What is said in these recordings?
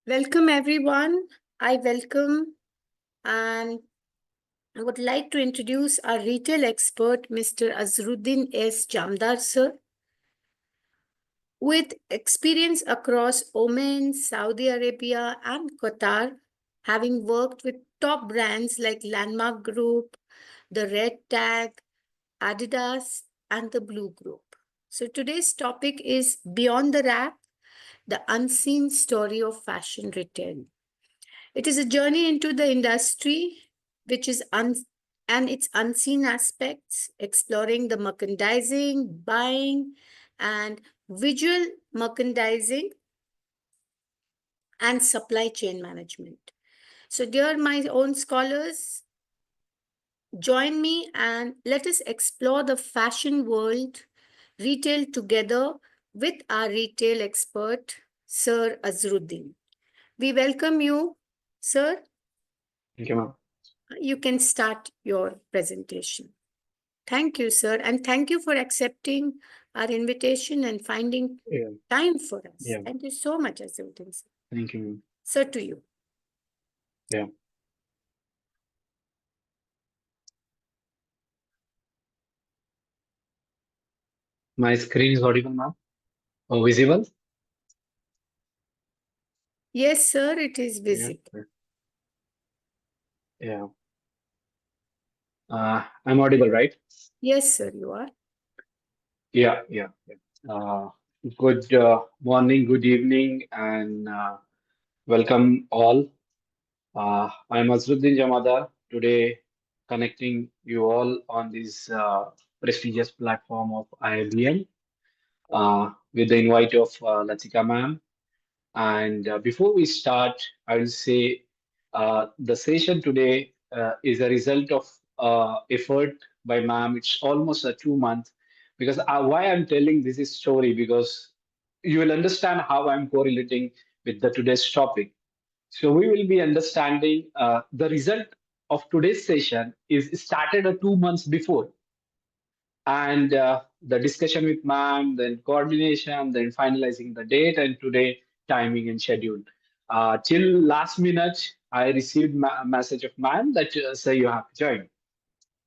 Welcome, everyone. I welcome and I would like to introduce our retail expert, Mr. Azharuddin S. Jamadar, sir. With experience across Oman, Saudi Arabia, and Qatar, having worked with top brands like Landmark Group, the Red Tag, Adidas, and the Blue Group. So today's topic is Beyond the Rack, the unseen story of fashion retail. It is a journey into the industry, which is and its unseen aspects, exploring the merchandising, buying, and visual merchandising and supply chain management. So, dear my own scholars, join me and let us explore the fashion world retail together with our retail expert, Sir Azharuddin. We welcome you, sir. Thank you, ma'am. You can start your presentation. Thank you, sir. And thank you for accepting our invitation and finding Yeah, time for us. yeah. Thank you so much, Azharuddin, sir. Thank you, ma'am. Sir, to you. Yeah. My screen is audible, ma'am. Oh, visible? Yes, sir, it is Yeah. visible. Yeah. I'm audible, right? Yes, sir, you are. Yeah, yeah, yeah. Good morning, good evening, and welcome all. I'm Azharuddin Jamadar. Today, connecting you all on this prestigious platform of IIBM with the invite of Latika ma'am. And before we start, I will say the session today is a result of effort by ma'am. It's almost a 2 month because why I'm telling this is story because you will understand how I'm correlating with the today's topic. So we will be understanding the result of today's session is started 2 months before and the discussion with ma'am, then coordination, then finalizing the date and today timing and schedule. Till last minute, I received a message of ma'am that say you have to join.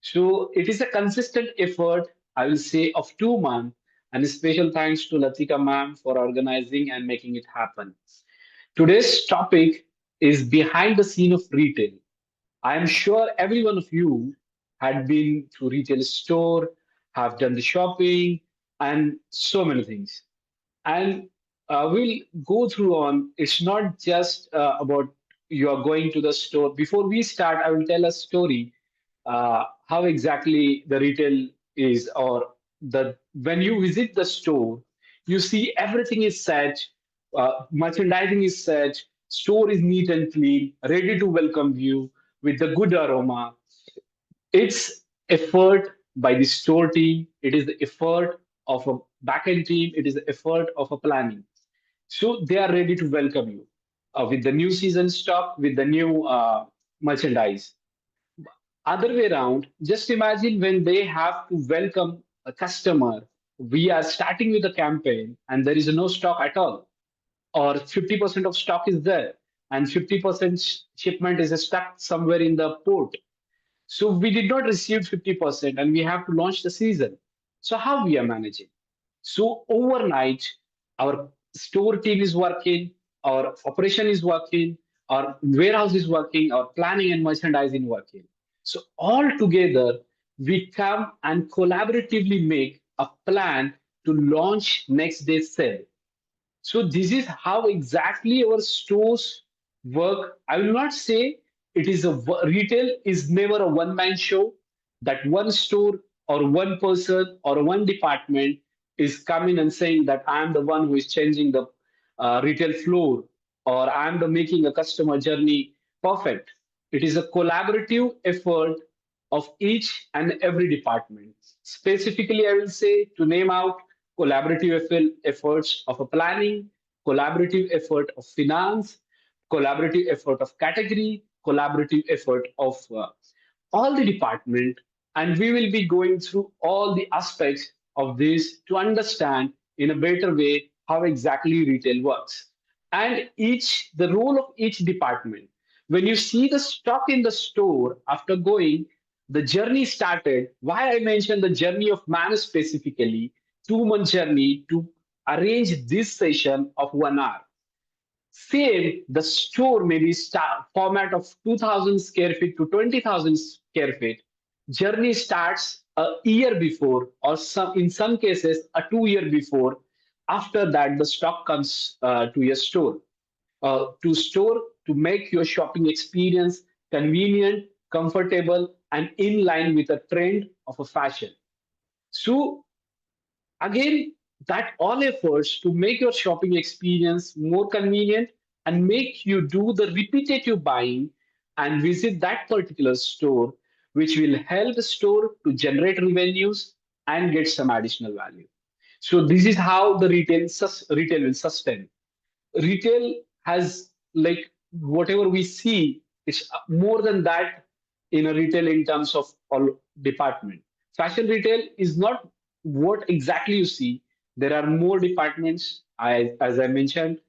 So it is a consistent effort, I will say, of 2 months, and a special thanks to Latika ma'am for organizing and making it happen. Today's topic is behind the scene of retail. I am sure every one of you had been to retail store, have done the shopping, and so many things. And we'll go through on. It's not just about you are going to the store. Before we start, I will tell a story how exactly the retail is, or the when you visit the store, you see everything is set, merchandising is set, store is neat and clean, ready to welcome you with the good aroma. It's effort by the store team. It is the effort of a backend team. It is the effort of a planning. So they are ready to welcome you with the new season stock, with the new merchandise. Other way around, just imagine when they have to welcome a customer. We are starting with a campaign and there is no stock at all, or 50% of stock is there, and 50% shipment is stuck somewhere in the port, so we did not receive 50% and we have to launch the season. So how we are managing? So overnight, our store team is working, our operation is working, our warehouse is working, our planning and merchandising working. So all together, we come and collaboratively make a plan to launch next day's sale. So this is how exactly our stores work. I will not say it is retail is never a one-man show. That one store or one person or one department is coming and saying that I am the one who is changing the retail floor, or I am the making a customer journey perfect. It is a collaborative effort of each and every department. Specifically, I will say to name out collaborative efforts of a planning, collaborative effort of finance, collaborative effort of category, collaborative effort of all the department, and we will be going through all the aspects of this to understand in a better way how exactly retail works. and the role of each department. When you see the stock in the store after going, the journey started. Why I mentioned the journey of man specifically, 2 month journey to arrange this session of 1 hour. Same, the store may be format of 2000 square feet to 20,000 square feet. Journey starts a year before, or in some cases, a 2 year before. After that, the stock comes to your store. To make your shopping experience convenient, comfortable, and in line with the trend of a fashion. So again, that all efforts to make your shopping experience more convenient and make you do the repetitive buying and visit that particular store, which will help the store to generate revenues and get some additional value. So this is how the retail will sustain. Retail has, like, whatever we see, it's more than that in a retail in terms of all department. Fashion retail is not what exactly you see. There are more departments. As I mentioned,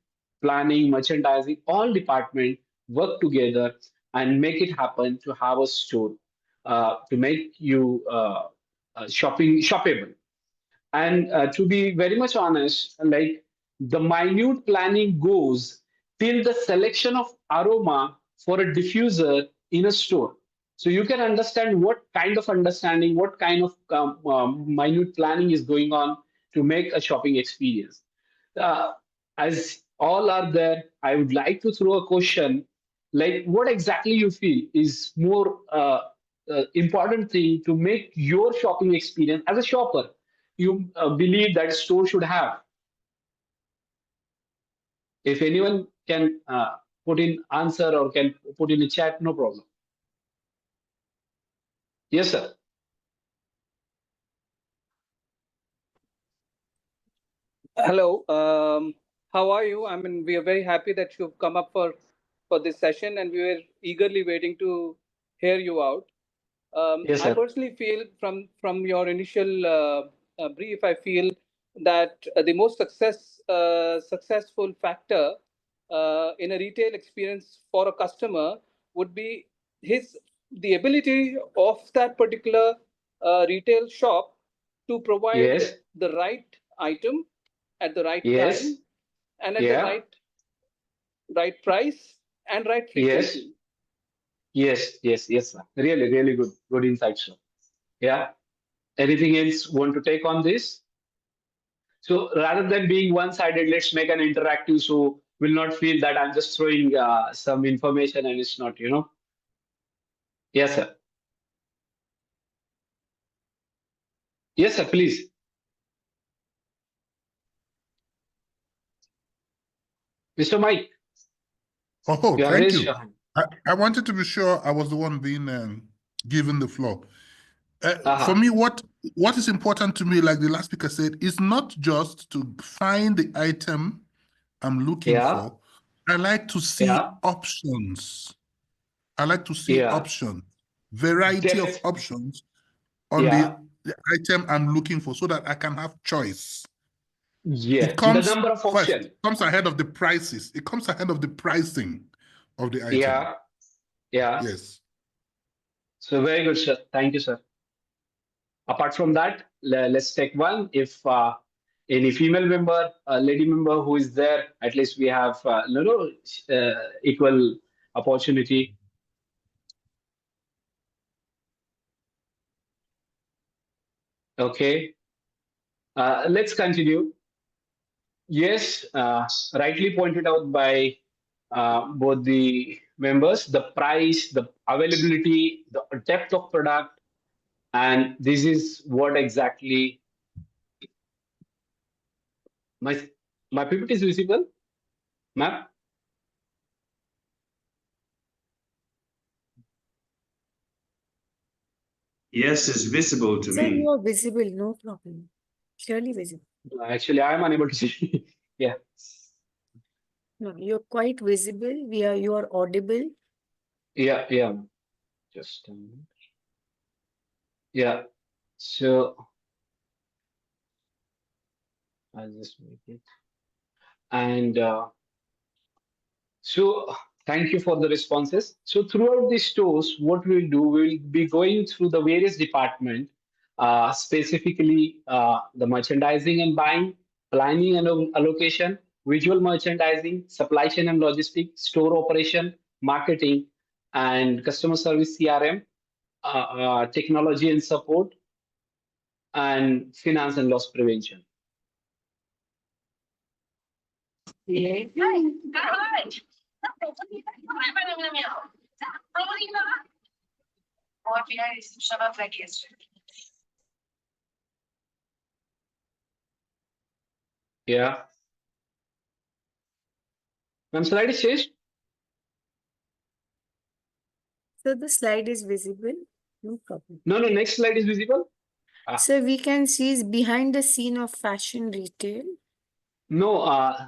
planning, merchandising, all department work together and make it happen to have a store to make you shoppable. And to be very much honest, like, the minute planning goes till the selection of aroma for a diffuser in a store. So you can understand what kind of understanding, what kind of minute planning is going on to make a shopping experience. Uh, as all are there, I would like to throw a question, like, what exactly you feel is more important thing to make your shopping experience as a shopper you believe that store should have. If anyone can put in answer or can put in a chat, no problem. Yes, sir. Hello. How are you? I mean, we are very happy that you've come up for this session, and we were eagerly waiting to hear you out. Yes, I sir. personally feel from your initial brief, I feel that the most successful factor in a retail experience for a customer would be his the ability of that particular retail shop to provide Yes. the right item at the right Yes. time and at the Yeah. right price and right Yes. frequency. Yes. Yes. Yes, sir. Really, really good. Good insight, sir. Yeah. Anything else want to take on this? So rather than being one-sided, let's make an interactive so we'll not feel that I'm just throwing some information and it's not, you know. Yes, sir. Yes, sir, please. Mr. Mike, Oh, you have thank raised you. your hand. I wanted to be sure I was the one being given the floor. For Uh-huh. me, what is important to me, like the last speaker said, is not just to find the item I'm looking Yeah. for. I like to see Yeah. options. I like to see Yeah. options, variety of Depth. options on Yeah. the item I'm looking for so that I can have choice. It Yeah. The comes number of first, option. it comes ahead of the prices. It comes ahead of the pricing of the item. Yeah. Yeah. Yes. So very good, sir. Thank you, sir. Apart from that, let's take one. If any female member, lady member who is there, at least we have equal opportunity. Okay. Let's continue. Yes, rightly pointed out by both the members, the price, the availability, the depth of product, and this is what exactly my my PPT is visible, ma'am. Yes, it's visible to Sir, me. you are visible, no problem. Clearly visible. Actually, I am unable to see. Yeah, No, you're quite visible. You are audible. yeah, yeah. Just a minute. Yeah. So I'll just make it. And So thank you for the responses. So throughout the stores, what we'll do, we'll be going through the various department, specifically the merchandising and buying, planning and allocation, visual merchandising, supply chain and logistics, store operation, marketing, and customer service CRM, technology and support, and finance and loss prevention. Yeah. Ma'am, slide is changed. So the slide is visible. No problem. No, next slide is visible. So we can see is behind the scene of fashion retail. No,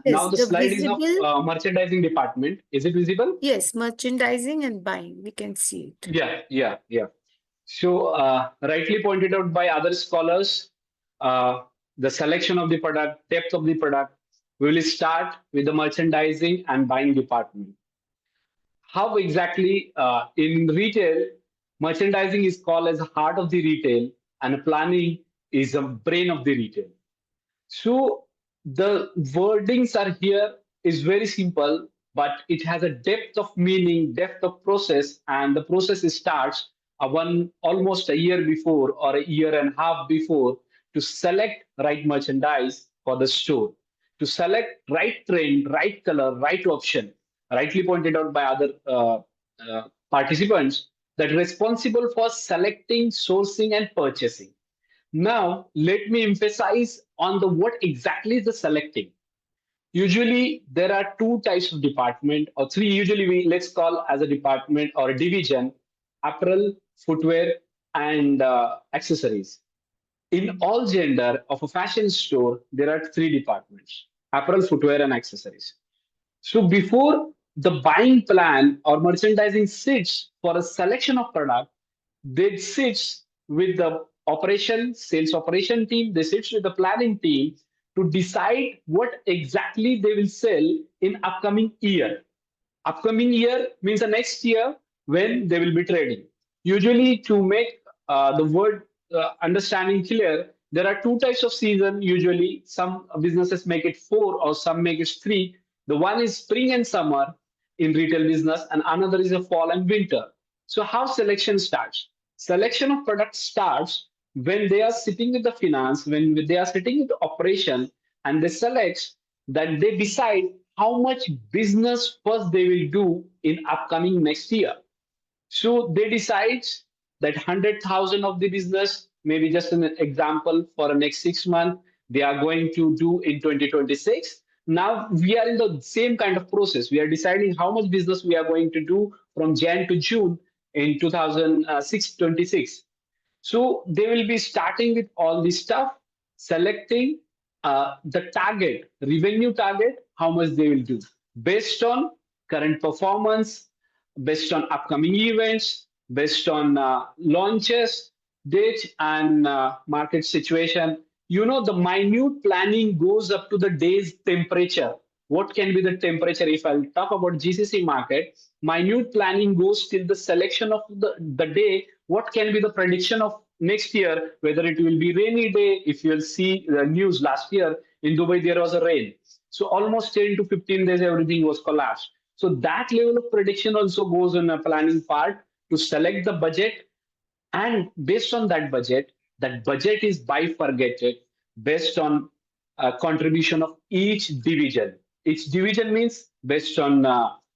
Yes, now the the slide is visible. of merchandising department. Is it visible? Yes, merchandising and buying. We can see it. Yeah. So, rightly pointed out by other scholars, the selection of the product, depth of the product, we will start with the merchandising and buying department. How exactly in retail, merchandising is called as the heart of the retail, and planning is the brain of the retail. So the wordings are here is very simple, but it has a depth of meaning, depth of process, and the process starts almost a year before or a year and a half before to select right merchandise for the store, to select right trend, right color, right option. Rightly pointed out by other participants that responsible for selecting, sourcing, and purchasing. Now, let me emphasize on the what exactly is the selecting. Usually, there are two types of department, or three. Usually, we let's call as a department or a division: apparel, footwear, and accessories. In all gender of a fashion store, there are three departments: apparel, footwear, and accessories. So before the buying plan or merchandising sits for a selection of product, they sits with the sales operation team, they sits with the planning team to decide what exactly they will sell in upcoming year. Upcoming year means the next year when they will be trading. Usually, to make the word understanding clear, there are two types of season. Usually, some businesses make it four or some make it three. The one is spring and summer in retail business, and another is a fall and winter. So, how selection starts? Selection of products starts when they are sitting with the finance, when they are sitting with the operation, and they select that they decide how much business first they will do in upcoming next year. So they decide that 100,000 of the business, maybe just an example for the next 6 months, they are going to do in 2026. Now we are in the same kind of process. We are deciding how much business we are going to do from Jan to June in 2026. So they will be starting with all this stuff, selecting the target, revenue target, how much they will do based on current performance, based on upcoming events, based on launches, dates, and market situation. You know, the minute planning goes up to the day's temperature. What can be the temperature? If I'll talk about GCC market, minute planning goes till the selection of the day. What can be the prediction of next year, whether it will be rainy day? If you'll see the news last year in Dubai, there was a rain. So almost 10 to 15 days, everything was collapsed. So that level of prediction also goes in a planning part to select the budget, and based on that budget is bifurcated based on contribution of each division. Each division means based on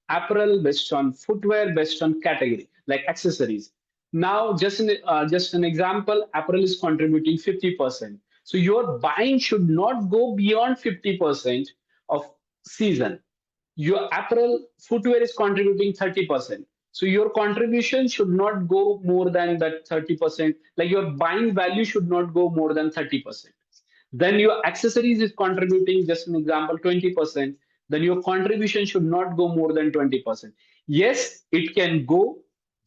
apparel, based on footwear, based on category, like accessories. Now, just an example, apparel is contributing 50%. So your buying should not go beyond 50% of season. Your apparel footwear is contributing 30%. So your contribution should not go more than that 30%. Like your buying value should not go more than 30%. Then your accessories is contributing, just an example, 20%. Then your contribution should not go more than 20%. Yes, it can go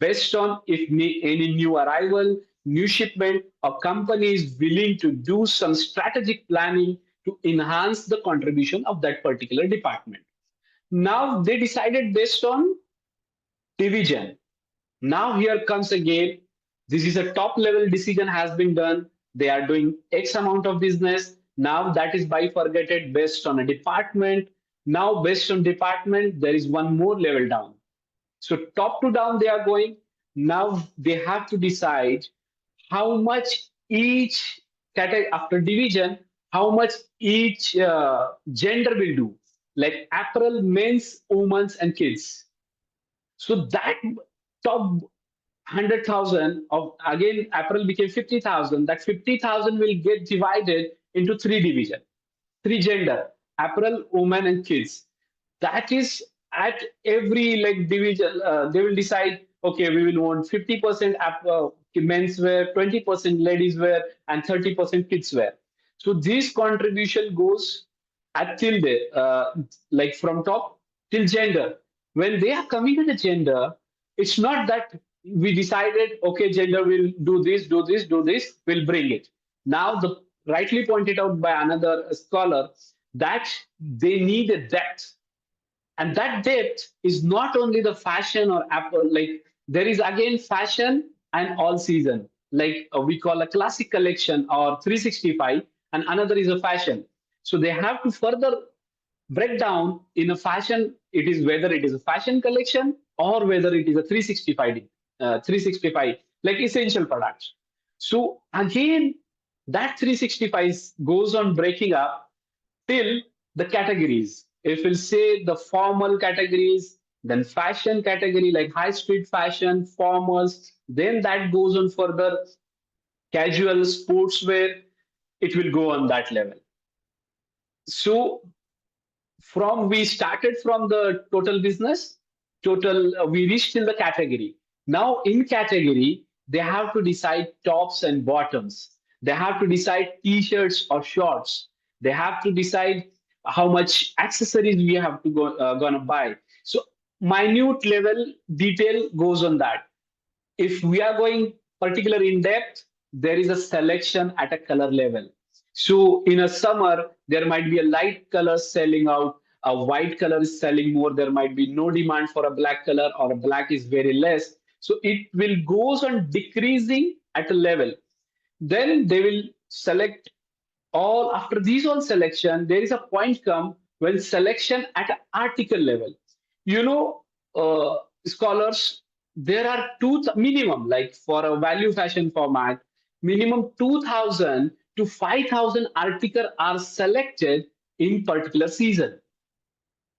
based on if any new arrival, new shipment, or company is willing to do some strategic planning to enhance the contribution of that particular department. Now they decided based on division. Now here comes again, this is a top level decision has been done. They are doing X amount of business. Now that is bifurcated based on a department. Now based on department, there is one more level down. So top to down they are going. Now they have to decide how much each category after division, how much each gender will do, like apparel, men's, women's, and kids. So that top 100,000 of again apparel became 50,000. That 50,000 will get divided into three division, three gender: apparel, women, and kids. That is at every like division. They will decide. Okay, we will want 50% men's wear, 20% ladies wear, and 30% kids wear. So this contribution goes at till the like from top till gender. When they are coming to the gender, it's not that we decided, okay, gender will do this, do this, do this, we'll bring it. Now, the rightly pointed out by another scholar that they need a depth, and that depth is not only the fashion or apple. Like there is again fashion and all season. Like we call a classic collection or 365, and another is a fashion. So they have to further break down in a fashion. It is whether it is a fashion collection or whether it is a 365 like essential products. So again, that 365 goes on breaking up till the categories. If we'll say the formal categories, then fashion category like high street fashion, formals, then that goes on further casual sportswear, it will go on that level. So from we started from the total business, total we reached in the category. Now in category, they have to decide tops and bottoms. They have to decide t-shirts or shorts. They have to decide how much accessories we have to gonna buy. So minute level detail goes on that. If we are going particular in depth, there is a selection at a color level. So in a summer, there might be a light color selling out, a white color is selling more. There might be no demand for a black color, or a black is very less. So it will goes on decreasing at a level. Then they will select all. After these all selection, there is a point come when selection at an article level. You know, scholars, there are minimum, like for a value fashion format, minimum 2,000 to 5,000 articles are selected in particular season.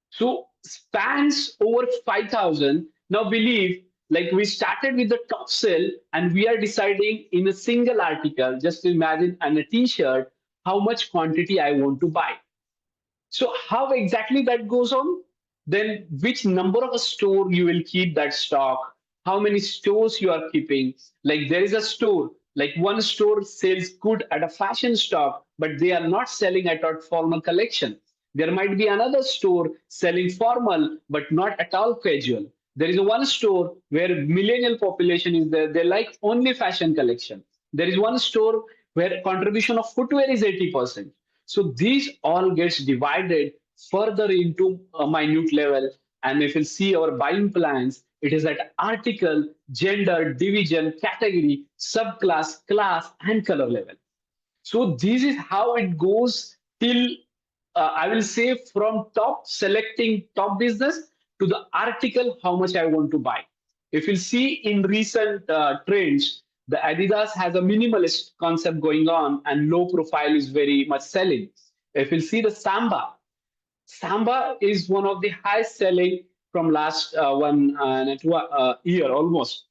So spans over 5,000. Now believe, like we started with the top sale and we are deciding in a single article, just imagine, and a t-shirt, how much quantity I want to buy. So how exactly that goes on? Then which number of a store you will keep that stock, how many stores you are keeping. Like there is a store, like one store sells good at a fashion stock, but they are not selling at a formal collection. There might be another store selling formal, but not at all casual. There is one store where millennial population is there. They like only fashion collection. There is one store where contribution of footwear is 80%. So these all gets divided further into a minute level. And if you see our buying plans, it is at article, gender, division, category, subclass, class, and color level. So this is how it goes till I will say from top selecting top business to the article how much I want to buy. If you see in recent trends, the Adidas has a minimalist concept going on and low profile is very much selling. If you see the Samba is one of the highest selling from last one and year almost.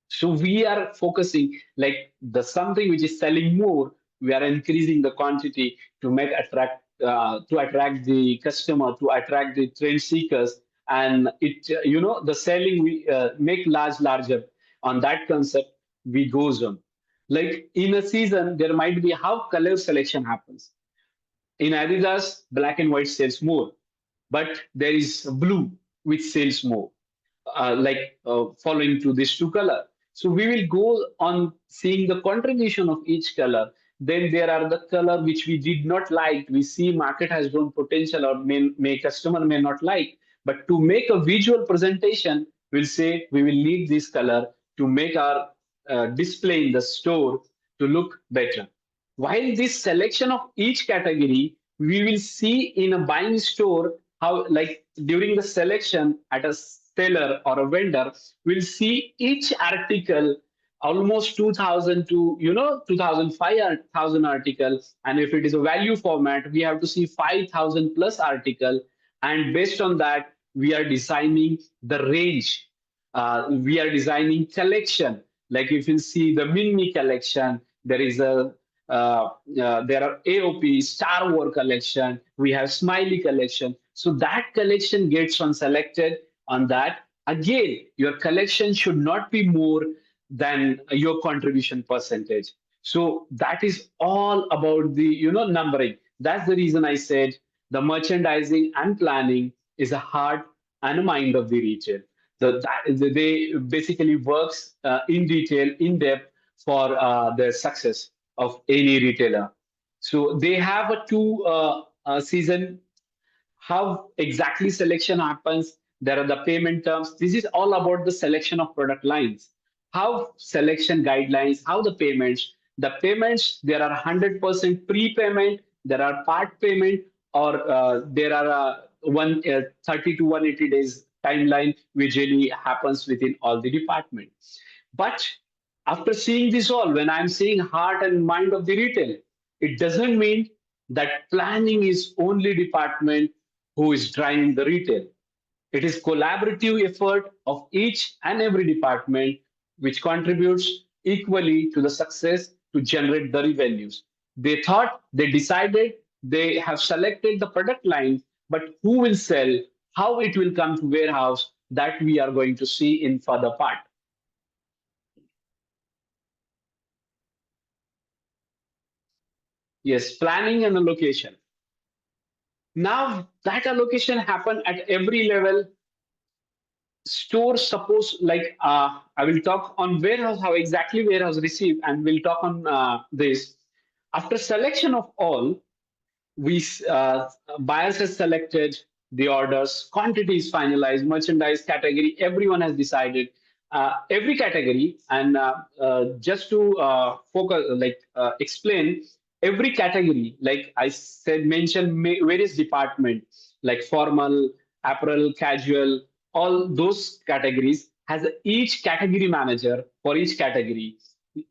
So we are focusing like the something which is selling more. We are increasing the quantity to make attract to attract the customer, to attract the trend seekers, and it the selling we make larger. On that concept, we goes on. Like in a season, there might be how color selection happens. In Adidas, black and white sells more, but there is blue which sells more, following to these two color. So we will go on seeing the contribution of each color. Then there are the color which we did not like. We see market has grown potential or may customer may not like. But to make a visual presentation, we'll say we will need this color to make our display in the store to look better. While this selection of each category, we will see in a buying store how, like during the selection at a seller or a vendor, we'll see each article almost 2000 to 2005 articles, and if it is a value format we have to see 5000 plus article, and based on that we are designing the range. We are designing collection, like if you see the mini collection, there is a there are AOP, Star War collection, we have Smiley collection. So that collection gets on selected on that. Again, your collection should not be more than your contribution percentage. So that is all about the numbering. That's the reason I said the merchandising and planning is a heart and a mind of the retail. They basically works in detail, in depth for the success of any retailer. So they have a two season. How exactly selection happens? There are the payment terms. This is all about the selection of product lines. How selection guidelines, how the payments. The payments, there are 100% prepayment, there are part payment, or there are 30 to 180 days timeline, which really happens within all the departments. But after seeing this all, when I'm seeing heart and mind of the retail, it doesn't mean that planning is only department who is driving the retail. It is collaborative effort of each and every department which contributes equally to the success to generate the revenues. They thought, they decided, they have selected the product line, but who will sell, how it will come to warehouse, that we are going to see in further part. Yes, planning and allocation. Now that allocation happen at every level. Store, suppose, like I will talk on warehouse, how exactly warehouse receive, and we'll talk on this. After selection of all, we buyers has selected the orders, quantity is finalized, merchandise category, everyone has decided every category, and just to focus, like explain every category, like I said, mention various departments like formal, apparel, casual, all those categories has each category manager for each category.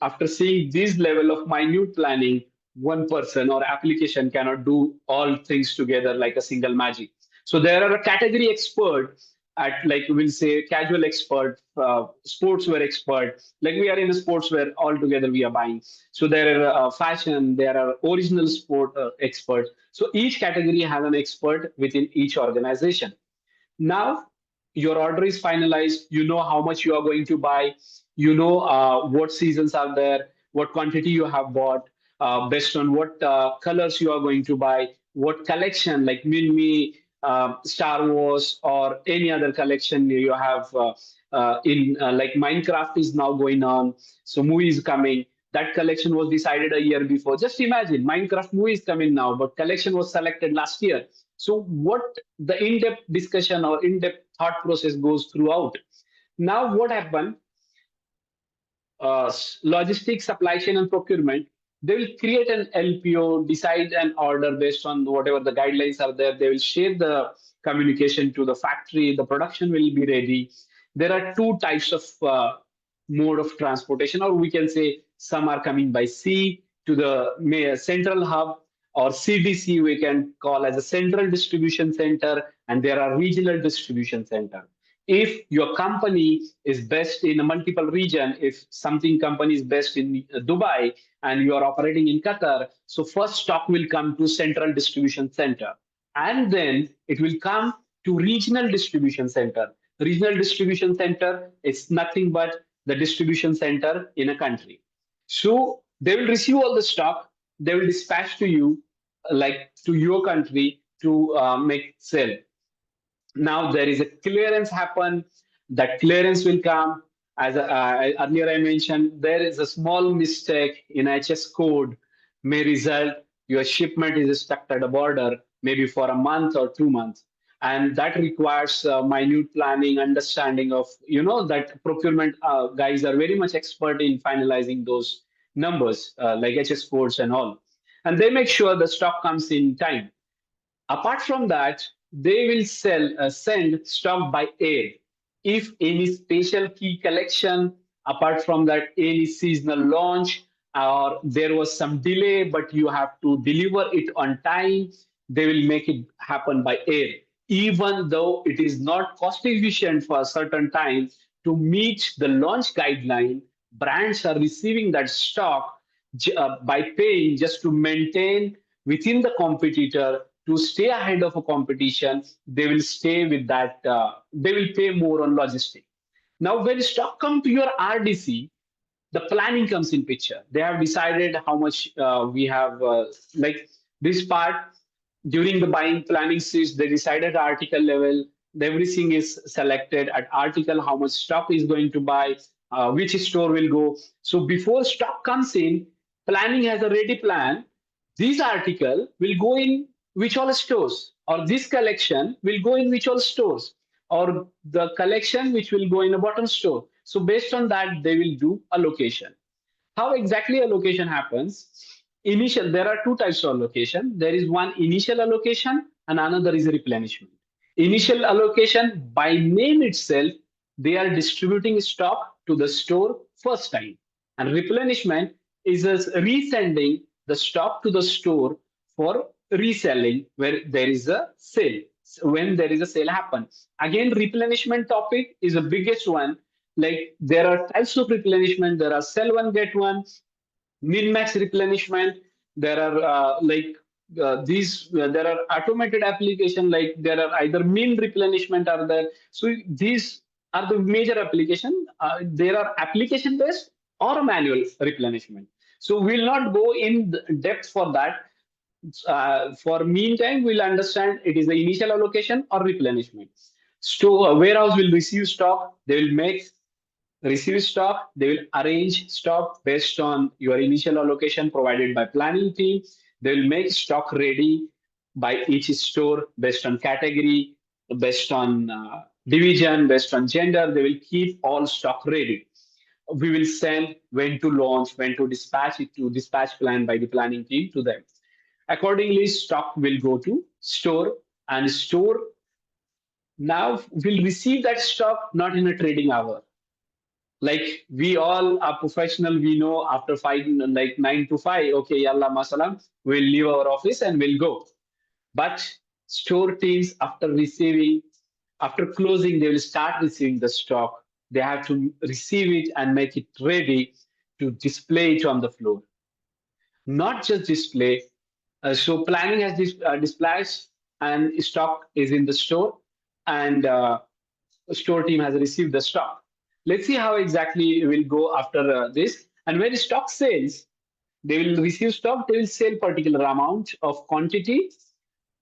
After seeing this level of minute planning, one person or application cannot do all things together like a single magic. So there are a category expert at, like we'll say, casual expert, sportswear expert. Like we are in a sportswear all together we are buying. So there are fashion, there are original sport experts. So each category has an expert within each organization. Now your order is finalized. You know how much you are going to buy. You know what seasons are there, what quantity you have bought, based on what colors you are going to buy, what collection like Minmi, Star Wars, or any other collection you have in like Minecraft is now going on. So movie is coming. That collection was decided a year before. Just imagine, Minecraft movie is coming now, but collection was selected last year. So what the in-depth discussion or in-depth thought process goes throughout. Now what happened? Logistics, supply chain, and procurement. They will create an LPO, decide an order based on whatever the guidelines are there. They will share the communication to the factory. The production will be ready. There are two types of mode of transportation, or we can say some are coming by sea to the central hub, or CDC we can call as a central distribution center, and there are regional distribution center. If your company is based in a multiple region, if something company is based in Dubai and you are operating in Qatar, so first stock will come to central distribution center, and then it will come to regional distribution center. Regional distribution center is nothing but the distribution center in a country. So they will receive all the stock, they will dispatch to you, like to your country to make sale. Now there is a clearance happen. That clearance will come. As earlier I mentioned, there is a small mistake in HS code. may result your shipment is stuck at a border maybe for a month or 2 months, and that requires minute planning, understanding of, that procurement guys are very much expert in finalizing those numbers, like HS codes and all, and they make sure the stock comes in time. Apart from that, they will send stock by air. If any special key collection, apart from that, any seasonal launch, or there was some delay, but you have to deliver it on time, they will make it happen by air. Even though it is not cost efficient for a certain time to meet the launch guideline, brands are receiving that stock by paying just to maintain within the competitor, to stay ahead of a competition. They will stay with that, they will pay more on logistics. Now when stock come to your RDC, the planning comes in picture. They have decided how much we have, like this part during the buying planning stage. They decided article level. Everything is selected at article. How much stock is going to buy, which store will go. So before stock comes in, planning has a ready plan. This article will go in which all stores, or this collection will go in which all stores, or the collection which will go in a bottom store. So based on that, they will do allocation. How exactly allocation happens? Initial, there are two types of allocation. There is one initial allocation and another is replenishment. Initial allocation, by name itself, they are distributing stock to the store first time. And replenishment is as resending the stock to the store for reselling where there is a sale. When there is a sale happens. Again, replenishment topic is the biggest one. Like there are types of replenishment. There are sell one get one, min max replenishment. There are there are automated application, like there are either min replenishment are there. So these are the major application. There are application based or manual replenishment. So we'll not go in depth for that. For meantime, we'll understand it is the initial allocation or replenishment. Store warehouse will receive stock. They will make receive stock. They will arrange stock based on your initial allocation provided by planning team. They will make stock ready by each store based on category, based on division, based on gender. They will keep all stock ready. We will send when to launch, when to dispatch it to dispatch plan by the planning team to them. Accordingly, stock will go to store, and store now will receive that stock not in a trading hour. Like we all are professional, we know after 9 to 5, okay, yalla masalam, we'll leave our office and we'll go. But store teams, after closing, they will start receiving the stock. They have to receive it and make it ready to display it on the floor. Not just display. So planning has this displays and stock is in the store, and store team has received the stock. Let's see how exactly it will go after this. And when stock sells, they will receive stock. They will sell particular amount of quantity,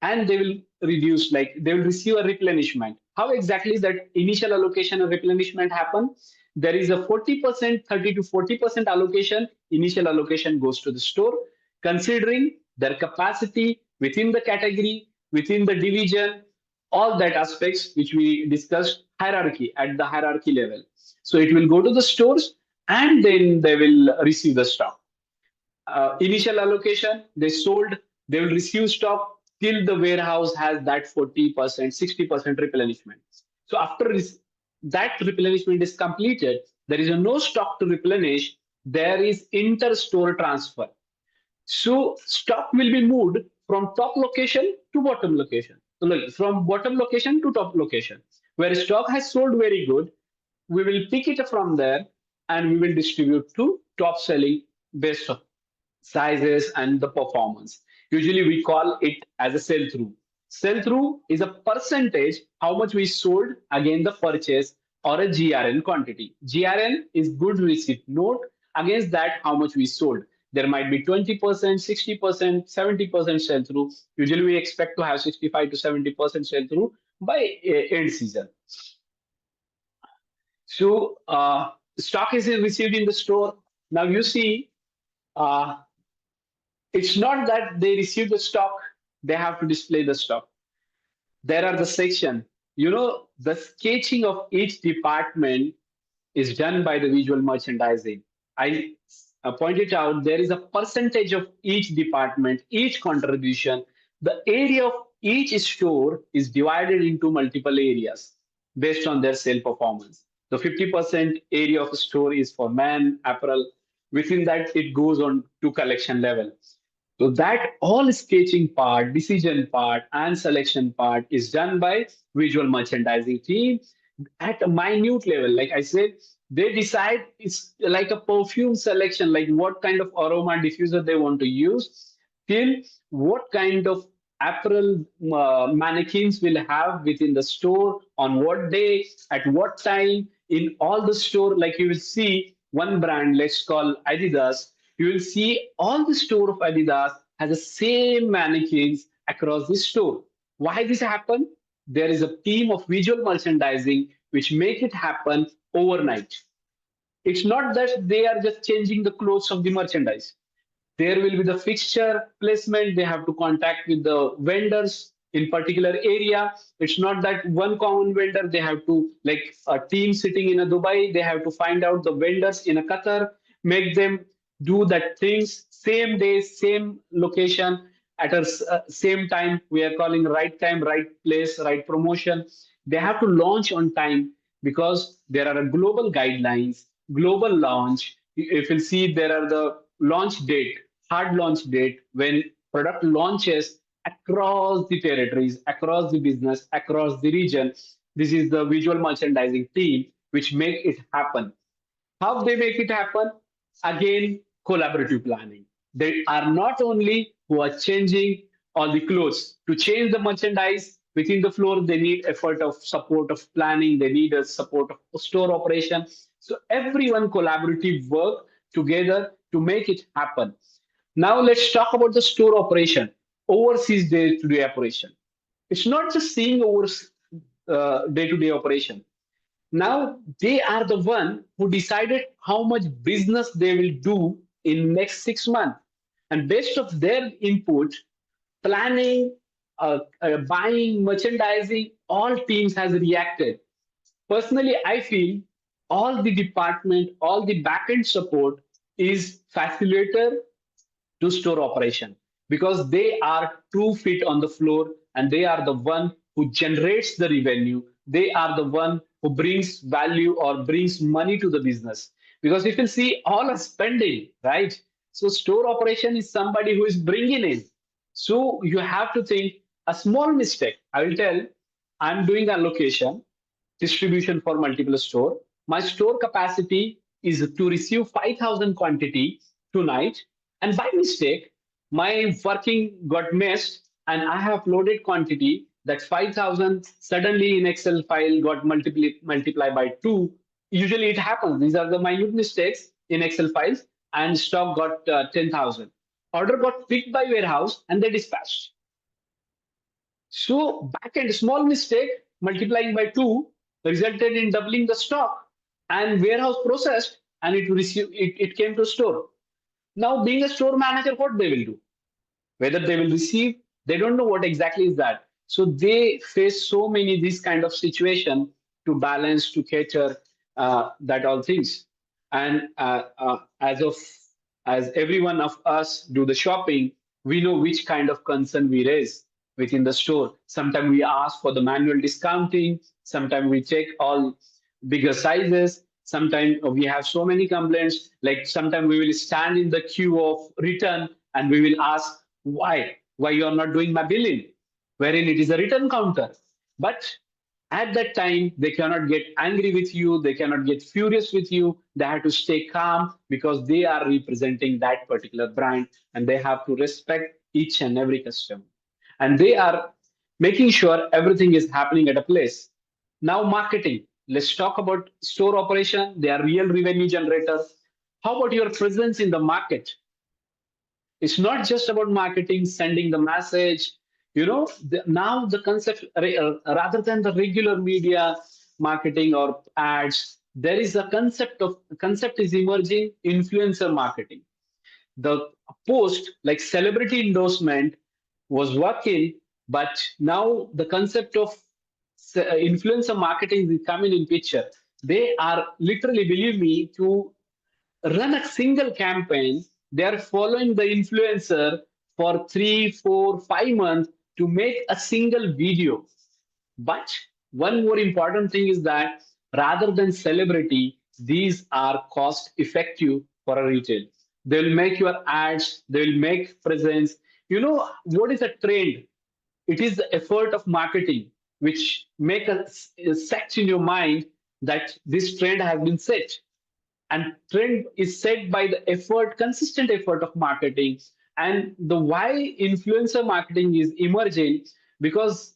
and they will reduce, like they will receive a replenishment. How exactly that initial allocation and replenishment happen? There is a 40%, 30 to 40% allocation. Initial allocation goes to the store, considering their capacity within the category, within the division, all that aspects which we discussed hierarchy at the hierarchy level. So it will go to the stores and then they will receive the stock. Initial allocation, they sold, they will receive stock till the warehouse has that 40%, 60% replenishment. So after that replenishment is completed, there is no stock to replenish, there is inter-store transfer. So stock will be moved from top location to bottom location. So like from bottom location to top location. Where stock has sold very good, we will pick it up from there and we will distribute to top selling based on sizes and the performance. Usually we call it as a sell through. Sell through is a percentage how much we sold against the purchase, or a GRN quantity. GRN is good receipt note, against that how much we sold. There might be 20%, 60%, 70% sell through. Usually we expect to have 65 to 70% sell through by end season. So stock is received in the store. Now you see, It's not that they receive the stock, they have to display the stock. There are the section. The sketching of each department is done by the visual merchandising. I pointed out there is a percentage of each department, each contribution. The area of each store is divided into multiple areas based on their sale performance. The 50% area of the store is for men, apparel. Within that, it goes on to collection level. So that all sketching part, decision part, and selection part is done by visual merchandising team at a minute level. Like I said, they decide it's like a perfume selection, like what kind of aroma diffuser they want to use, till what kind of apparel mannequins will have within the store, on what day, at what time, in all the store. Like you will see one brand, let's call Adidas, you will see all the store of Adidas has the same mannequins across the store. Why this happen? There is a team of visual merchandising which make it happen overnight. It's not that they are just changing the clothes of the merchandise. There will be the fixture placement. They have to contact with the vendors in particular area. It's not that one common vendor. They have to, like a team sitting in a Dubai, they have to find out the vendors in a Qatar, make them do that things same day, same location, at a same time. We are calling right time, right place, right promotion. They have to launch on time because there are global guidelines, global launch. If you see, there are the launch date, hard launch date, when product launches across the territories, across the business, across the region. This is the visual merchandising team which make it happen. How they make it happen? Again, collaborative planning. They are not only who are changing all the clothes. To change the merchandise within the floor, they need effort of support of planning. They need a support of store operation. So everyone collaborative work together to make it happen. Now let's talk about the store operation, overseas day-to-day operation. It's not just seeing over day-to-day operation. Now they are the one who decided how much business they will do in next 6 months, and based of their input, planning, buying, merchandising, all teams has reacted. Personally, I feel all the department, all the backend support is facilitator to store operation, because they are true feet on the floor, and they are the one who generates the revenue. They are the one who brings value or brings money to the business. Because if you see, all are spending, right? So store operation is somebody who is bringing in. So you have to think a small mistake. I will tell, I'm doing allocation distribution for multiple store. My store capacity is to receive 5,000 quantity tonight, and by mistake, my working got messed, and I have uploaded quantity that 5,000 suddenly in Excel file got multiplied by 2. Usually it happens. These are the minute mistakes in Excel files, and stock got 10,000. Order got picked by warehouse and they dispatched. So back end small mistake multiplying by 2 resulted in doubling the stock, and warehouse processed, and it came to store. Now being a store manager, what they will do? Whether they will receive, they don't know what exactly is that. So they face so many this kind of situation to balance, to cater that all things. And as every one of us do the shopping, we know which kind of concern we raise within the store. Sometimes we ask for the manual discounting. Sometimes we check all bigger sizes. Sometimes we have so many complaints. Like sometimes we will stand in the queue of return and we will ask why you are not doing my billing, wherein it is a return counter. But at that time, they cannot get angry with you. They cannot get furious with you. They have to stay calm because they are representing that particular brand, and they have to respect each and every customer. And they are making sure everything is happening at a place. Now, marketing. Let's talk about store operation. They are real revenue generators. How about your presence in the market? It's not just about marketing, sending the message. Now the concept, rather than the regular media marketing or ads, there is a concept is emerging, influencer marketing. The post like celebrity endorsement was working, but now the concept of influencer marketing is coming in picture. They are literally, believe me, to run a single campaign. They are following the influencer for 3, 4, 5 months to make a single video. But one more important thing is that rather than celebrity, these are cost effective for a retail. They will make your ads, they will make presence. You know what is a trend? It is the effort of marketing which make a set in your mind that this trend has been set, and trend is set by the effort, consistent effort of marketing. And the why influencer marketing is emerging, because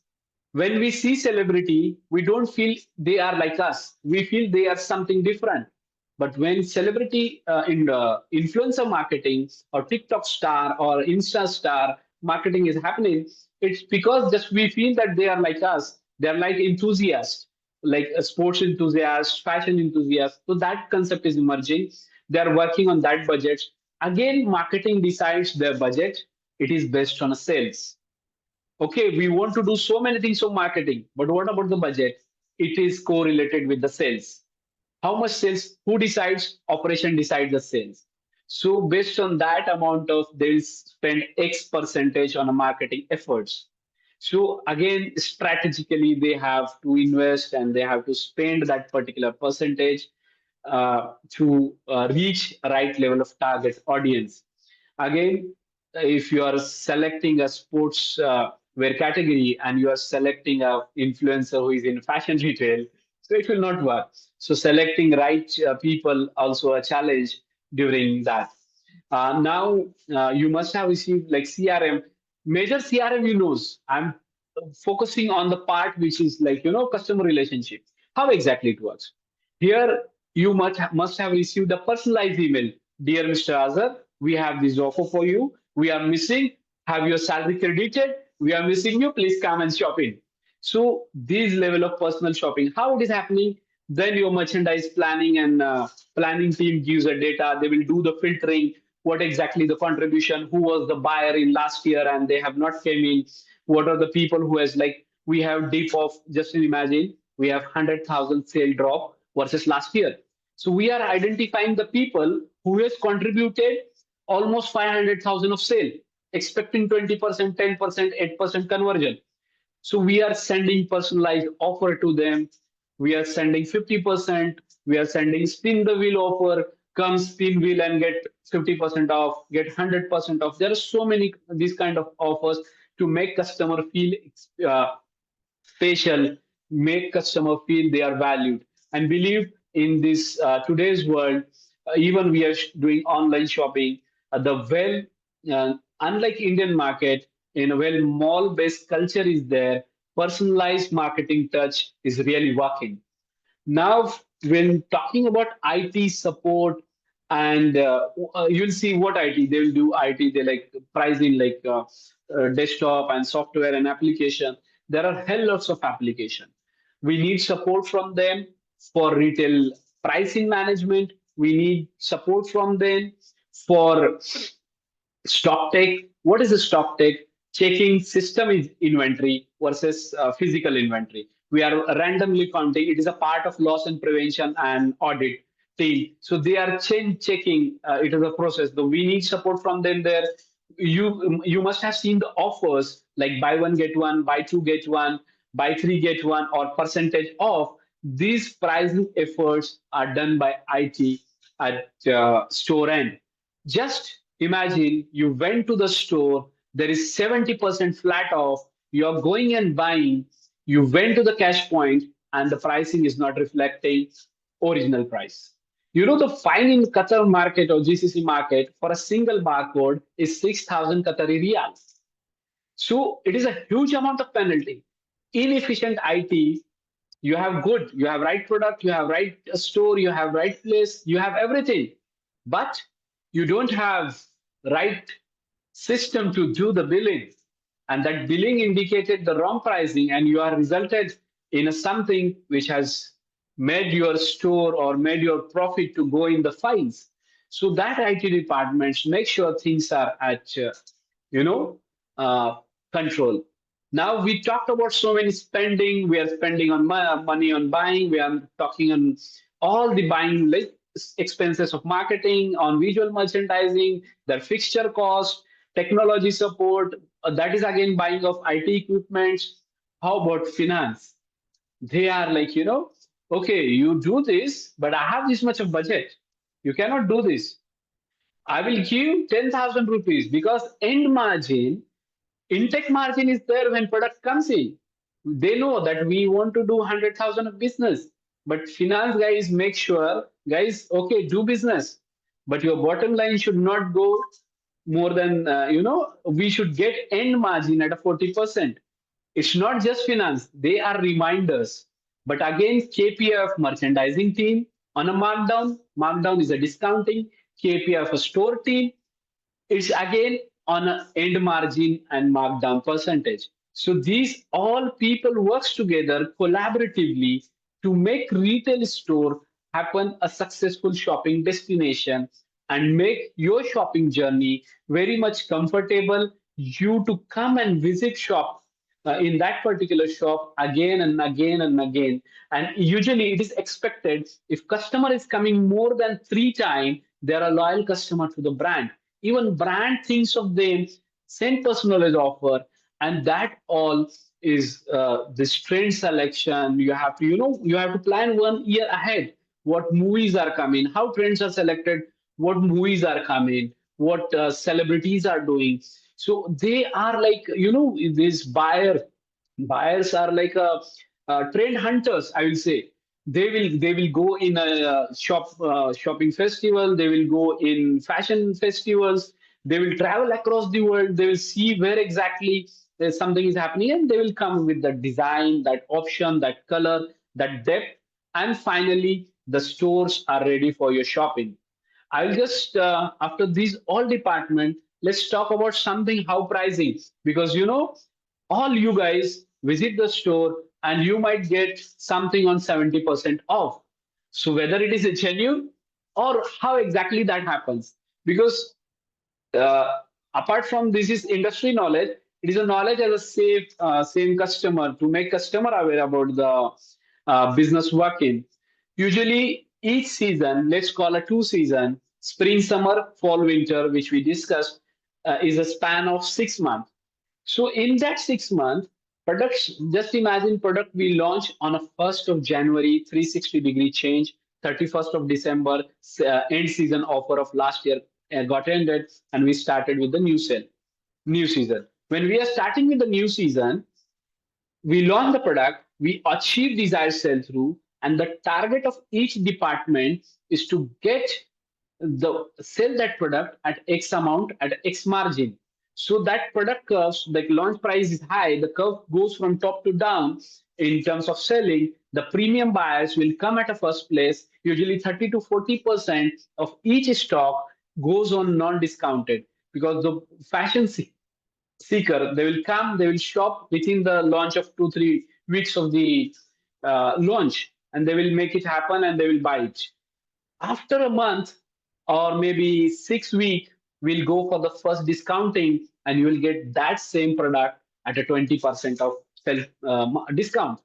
when we see celebrity, we don't feel they are like us, we feel they are something different. But when celebrity in influencer marketing or TikTok star or Insta star marketing is happening, it's because just we feel that they are like us, they're like enthusiasts, like a sports enthusiast, fashion enthusiast. So that concept is emerging. They are working on that budget. Again, marketing decides their budget. It is based on a sales. Okay, we want to do so many things for marketing, but what about the budget? It is correlated with the sales. How much sales? Who decides? Operation decides the sales. So based on that amount of, they'll spend X percentage on a marketing efforts. So again, strategically, they have to invest and they have to spend that particular percentage to reach a right level of target audience. Again, if you are selecting a sports wear category and you are selecting a influencer who is in fashion retail, so it will not work. So selecting right people also a challenge during that. Now you must have received like CRM, major CRM. You knows I'm focusing on the part which is like customer relationship. How exactly it works? Here you must have received a personalized email. Dear Mr. Azhar, we have this offer for you. We are missing. Have your salary credited? We are missing you. Please come and shop in. So this level of personal shopping, how it is happening? Then your merchandise planning and planning team gives a data. They will do the filtering. What exactly the contribution? Who was the buyer in last year and they have not came in? What are the people who has like we have dip of just imagine we have 100,000 sale drop versus last year. So we are identifying the people who has contributed almost 500,000 of sale, expecting 20%, 10%, 8% conversion. So we are sending personalized offer to them. We are sending 50%. We are sending spin the wheel offer. Come spin wheel and get 50% off, get 100% off. There are so many these kind of offers to make customer feel uh, special, make customer feel they are valued. And believe in this today's world, even we are doing online shopping, the unlike Indian market, in a well mall based culture is there, personalized marketing touch is really working. Now, when talking about IT support, and you'll see what IT they will do. IT they like pricing like desktop and software and application. There are hell lots of application. We need support from them for retail pricing management. We need support from them for stock take. What is a stock take? Checking system is inventory versus physical inventory. We are randomly counting. It is a part of loss and prevention and audit team. So they are checking. It is a process. Though we need support from them there. You must have seen the offers like buy one get one, buy two get one, buy three get one, or percentage off. These pricing efforts are done by IT at store end. Just imagine you went to the store, there is 70% flat off, you're going and buying, you went to the cash point, and the pricing is not reflecting original price. You know, the fine in Qatar market or GCC market for a single barcode is 6,000 Qatari riyals. So it is a huge amount of penalty. Inefficient IT, you have good, you have right product, you have right store, you have right place, you have everything, but you don't have right system to do the billing, and that billing indicated the wrong pricing, and you are resulted in a something which has made your store or made your profit to go in the fines. So that IT departments make sure things are at you know uh, control. Now we talked about so many spending. We are spending on money on buying. We are talking on all the buying like expenses of marketing, on visual merchandising, their fixture cost, technology support. That is again buying of IT equipment. How about finance? They are like, okay, you do this, but I have this much of budget. You cannot do this. I will give 10,000 rupees because end margin, intake margin is there when product comes in. They know that we want to do 100,000 of business, but finance guys make sure, guys, okay, do business, but your bottom line should not go more than, we should get end margin at a 40%. It's not just finance, they are reminders. But again, KPI of merchandising team on a markdown is a discounting, KPI of a store team, it's again on a end margin and markdown percentage. So these all people works together collaboratively to make retail store happen a successful shopping destination and make your shopping journey very much comfortable. You to come and visit shop in that particular shop again and again and again. And usually it is expected if customer is coming more than 3 times, they are a loyal customer to the brand. Even brand thinks of them, send personalized offer, and that all is this trend selection. You have to, you have to plan 1 year ahead. What movies are coming, how trends are selected, what movies are coming, what celebrities are doing. So they are like, these buyers are like trend hunters, I will say. They will go in a shopping festival, they will go in fashion festivals, they will travel across the world, they will see where exactly there's something is happening, and they will come with the design, that option, that color, that depth, and finally the stores are ready for your shopping. I'll just after these all department, let's talk about something how pricing, because all you guys visit the store and you might get something on 70% off. So whether it is a genuine or how exactly that happens, because uh, apart from this is industry knowledge, it is a knowledge as a same customer to make customer aware about the business working. Usually each season, let's call a 2 season, spring, summer, fall, winter, which we discussed, is a span of 6 months. So in that 6 month, products, just imagine product we launch on a 1st of January, 360-degree change, 31st of December, end season offer of last year got ended, and we started with the new season. When we are starting with the new season, we launch the product, we achieve desired sell through, and the target of each department is to get the sell that product at X amount at X margin. So that product curves, the launch price is high, the curve goes from top to down in terms of selling. The premium buyers will come at a first place. Usually 30 to 40% of each stock goes on non-discounted because the fashion seeker, they will come, they will shop within the launch of 2 3 weeks of the launch, and they will make it happen and they will buy it. After a month or maybe 6 weeks, we'll go for the first discounting, and you will get that same product at a 20% of self discount.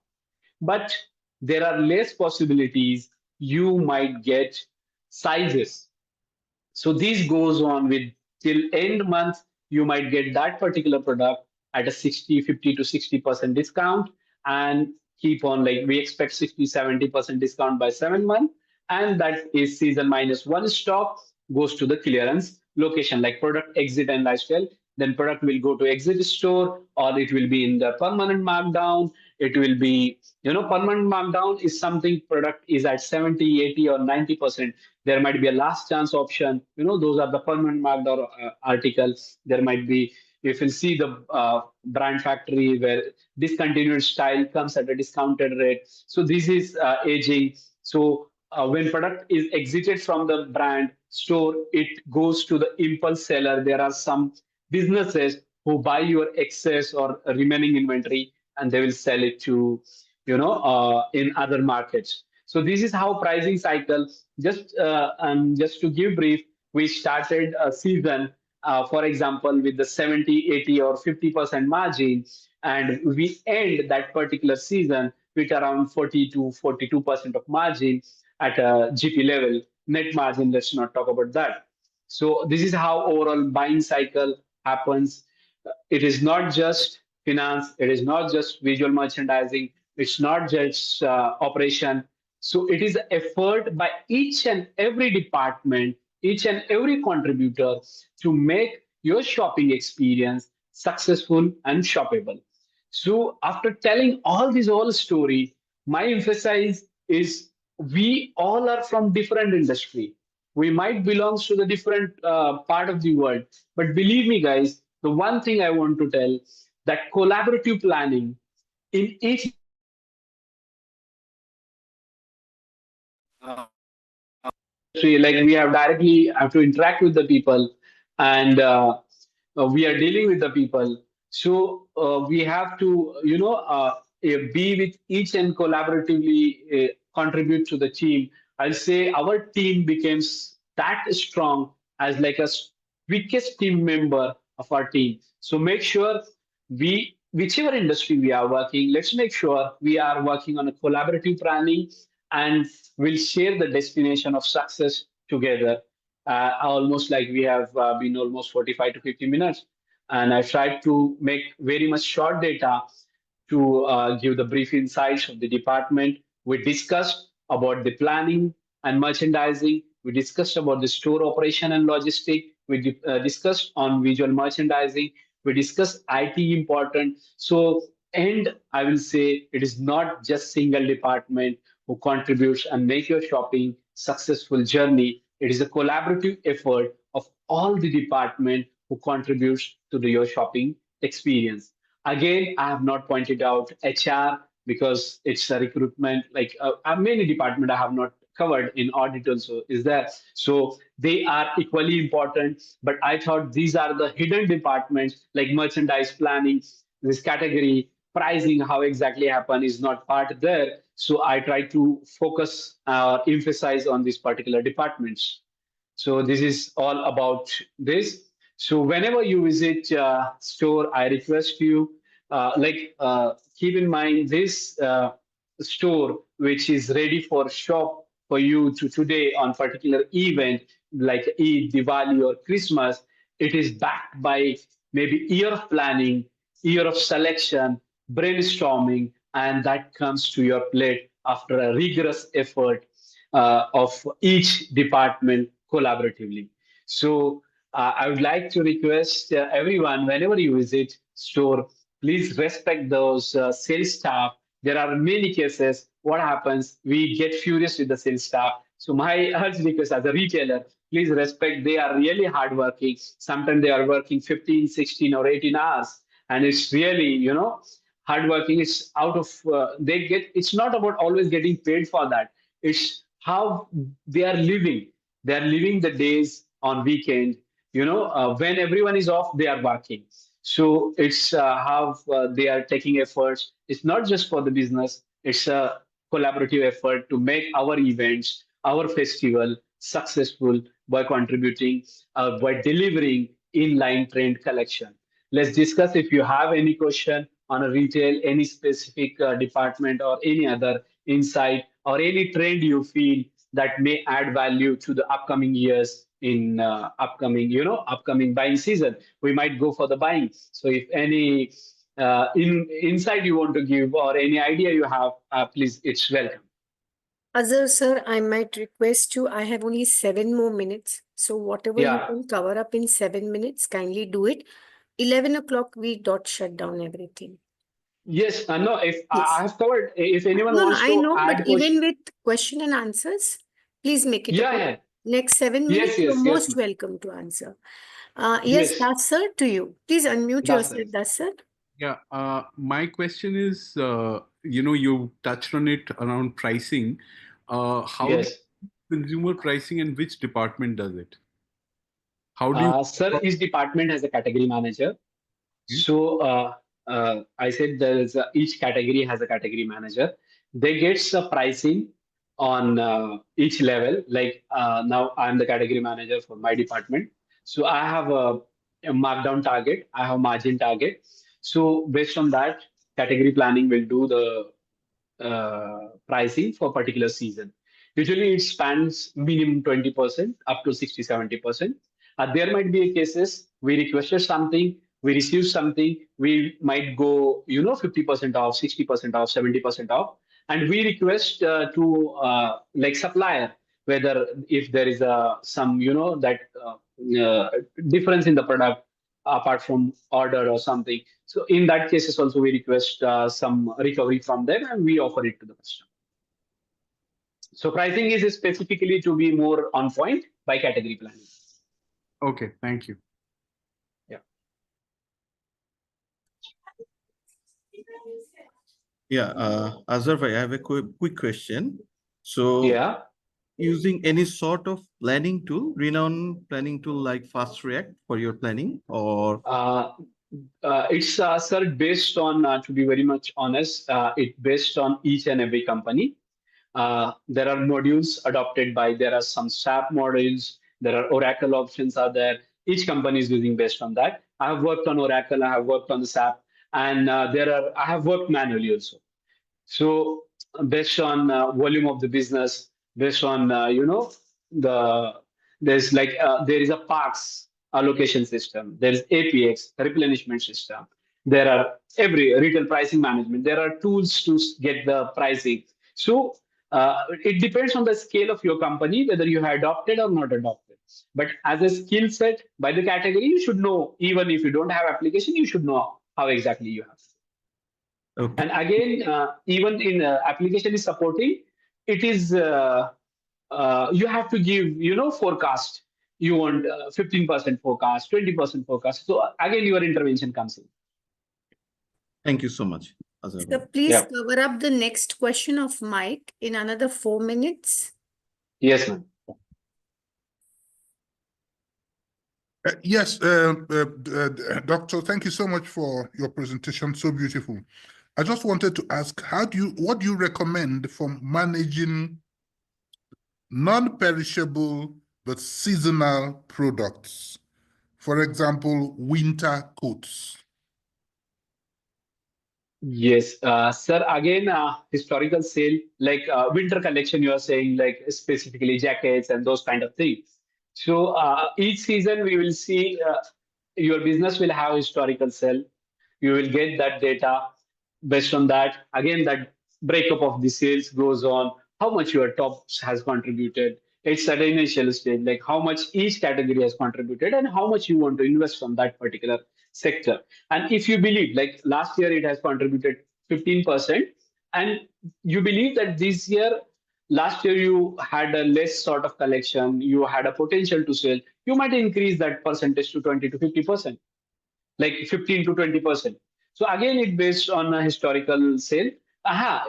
But there are less possibilities. You might get sizes. So this goes on with till end month, you might get that particular product at a 60, 50 to 60% discount, and keep on like we expect 60, 70% discount by 7 months. And that is season minus one stock goes to the clearance location like product exit and lifestyle. Then product will go to exit store, or it will be in the permanent markdown. It will be, permanent markdown is something product is at 70, 80 or 90%. There might be a last chance option. Those are the permanent markdown articles. There might be, if you see the brand factory where discontinued style comes at a discounted rate. So this is aging. So when product is exited from the brand store, it goes to the impulse seller. There are some businesses who buy your excess or remaining inventory, and they will sell it to, in other markets. So this is how pricing cycle. Just to give brief, we started a season, for example, with the 70, 80, or 50% margin, and we end that particular season with around 40 to 42% of margin at a GP level. Net margin, let's not talk about that. So this is how overall buying cycle happens. It is not just finance, it is not just visual merchandising, it's not just operation. So it is an effort by each and every department, each and every contributor to make your shopping experience successful and shoppable. So after telling all this whole story, my emphasis is we all are from different industry. We might belong to the different part of the world, but believe me, guys, the one thing I want to tell that collaborative planning in each industry, like we have directly have to interact with the people, and we are dealing with the people. So we have to, be with each and collaboratively contribute to the team. I'll say our team becomes that strong as like a weakest team member of our team. So make sure we, whichever industry we are working, let's make sure we are working on a collaborative planning, and we'll share the destination of success together. Almost like we have been almost 45 to 50 minutes, and I've tried to make very much short data to give the brief insights of the department. We discussed about the planning and merchandising. We discussed about the store operation and logistic. We discussed on visual merchandising. We discussed IT important. So, and I will say it is not just single department who contributes and make your shopping successful journey. It is a collaborative effort of all the department who contributes to your shopping experience. Again, I have not pointed out HR because it's a recruitment, like many department I have not covered in audit also is there. So they are equally important, but I thought these are the hidden departments like merchandise planning, this category, pricing, how exactly happen is not part there. So I try to focus, emphasize on these particular departments. So this is all about this. So whenever you visit store, I request you keep in mind this store which is ready for shop for you to today on particular event like Eid, Diwali, or Christmas. It is backed by maybe year of planning, year of selection, brainstorming, and that comes to your plate after a rigorous effort of each department collaboratively. So I would like to request everyone whenever you visit store, please respect those sales staff. There are many cases. What happens? We get furious with the sales staff. So my urge request as a retailer, please respect. They are really hardworking. Sometimes they are working 15, 16, or 18 hours, and it's really hardworking. It's out of they get. It's not about always getting paid for that. It's how they are living. They are living the days on weekend. When everyone is off, they are working. So it's how they are taking efforts. It's not just for the business. It's a collaborative effort to make our events, our festival successful by contributing, by delivering in-line trend collection. Let's discuss if you have any question on a retail, any specific department, or any other insight, or any trend you feel that may add value to the upcoming years in upcoming buying season. We might go for the buying. So if any insight you want to give or any idea you have, please, it's welcome. Azhar sir, I might request you. I have only 7 more minutes. So whatever you Yeah. can cover up in 7 minutes, kindly do it. 11 o'clock, we dot shut down everything. Yes, no, if Yes. I have covered, if anyone No, wants I to know, add but even question. with question and answers, please make it a Yeah, point. yeah. Next 7 minutes, Yes, you're yes, yes, most ma'am. welcome to answer. Yes, Yes, Das sir, to you. Please unmute that's it. yourself, Das sir. Yeah, my question is, you touched on it around pricing. How do Yes. you consumer pricing and which department does it? How do you? Sir, each department has a category manager. So I said there is each category has a category manager. They get a pricing. on each level. Like now I'm the category manager for my department. So I have a markdown target, I have margin target. So based on that, category planning will do the pricing for particular season. Usually it spans minimum 20% up to 60-70%. There might be cases we requested something, we received something, we might go 50% off, 60% off, 70% off, and we request to like supplier whether if there is some that difference in the product apart from order or something. So in that cases also we request some recovery from them and we offer it to the customer. So pricing is specifically to be more on point by category planning. Okay, thank you. Yeah. Yeah, Azhar bhai, I have a quick question. So Yeah. using any sort of planning tool, renowned planning tool like Fast React for your planning, or It's sir based on to be very much honest, it based on each and every company. There are modules adopted by, there are some SAP modules, there are Oracle options are there. Each company is using based on that. I have worked on Oracle, I have worked on the SAP, and I have worked manually also. So based on volume of the business, based on the there's like there is a parks allocation system, there is APX replenishment system, there are every retail pricing management. There are tools to get the pricing. So it depends on the scale of your company whether you have adopted or not adopted. But as a skill set by the category, you should know. Even if you don't have application, you should know how exactly you have. okay. And again, even in application is supporting, it is you have to give forecast. You want 15% forecast, 20% forecast. So again, your intervention comes in. Thank you so much, Azhar So bhai. please Yeah. cover up the next question of Mike in another 4 minutes. Yes, ma'am. Yes, Doctor, thank you so much for your presentation. So beautiful. I just wanted to ask, what do you recommend for managing non-perishable but seasonal products? For example, winter coats. Yes, sir. Again, historical sale like winter collection. You are saying like specifically jackets and those kind of things. So each season we will see your business will have historical sale. You will get that data. Based on that, again, that breakup of the sales goes on. How much your tops has contributed. It's at the initial stage, like how much each category has contributed and how much you want to invest from that particular sector. And if you believe, like last year, it has contributed 15%, and you believe that this year, last year you had a less sort of collection, you had a potential to sell, you might increase that percentage to 20 to 50%, like 15 to 20%. So again, it based on a historical sale.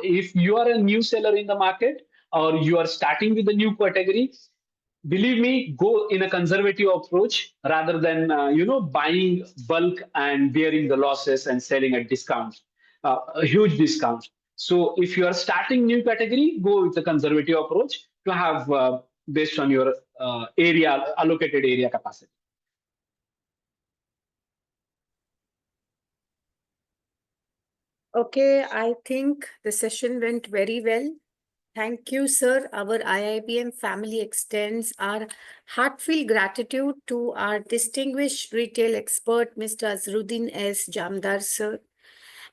If you are a new seller in the market or you are starting with a new category, believe me, go in a conservative approach rather than buying bulk and bearing the losses and selling at discounts, a huge discount. So if you are starting new category, go with a conservative approach to have based on your allocated area capacity. Okay, I think the session went very well. Thank you, sir. Our IIBM family extends our heartfelt gratitude to our distinguished retail expert, Mr. Azharuddin S. Jamadar, sir,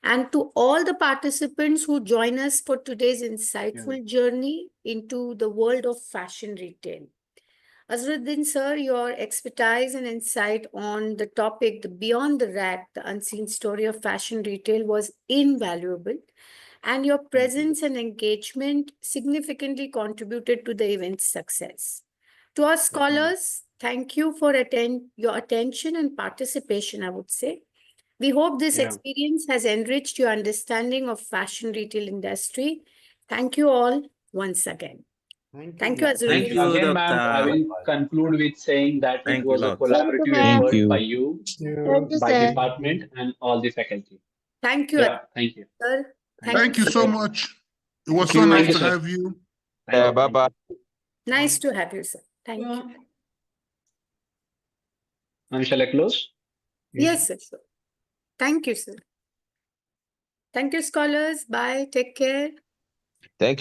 and to all the participants who join us for today's insightful journey into the world of fashion retail. Azharuddin, sir, your expertise and insight on the topic, the Beyond the Rack, the unseen story of fashion retail, was invaluable, and your presence and engagement significantly contributed to the event's success. To our scholars, thank you for your attention and participation, I would say. We hope this experience has enriched your understanding of fashion retail industry. Thank you all once again. Thank you, Azharuddin. Thank you, Again, ma'am, I Doctor. will conclude with saying that Thank it you was a lots. collaborative Thank effort you. by you, by department, and all the faculty. Thank you, Yeah, thank you. sir. Thank you so much. It was Thank so you. nice Thank you, to sir. have you. Bye-bye. Nice to have you, sir. Thank you. And shall I close? Yes, sir. Thank you, sir. Thank you, scholars. Bye. Take care. Thank you.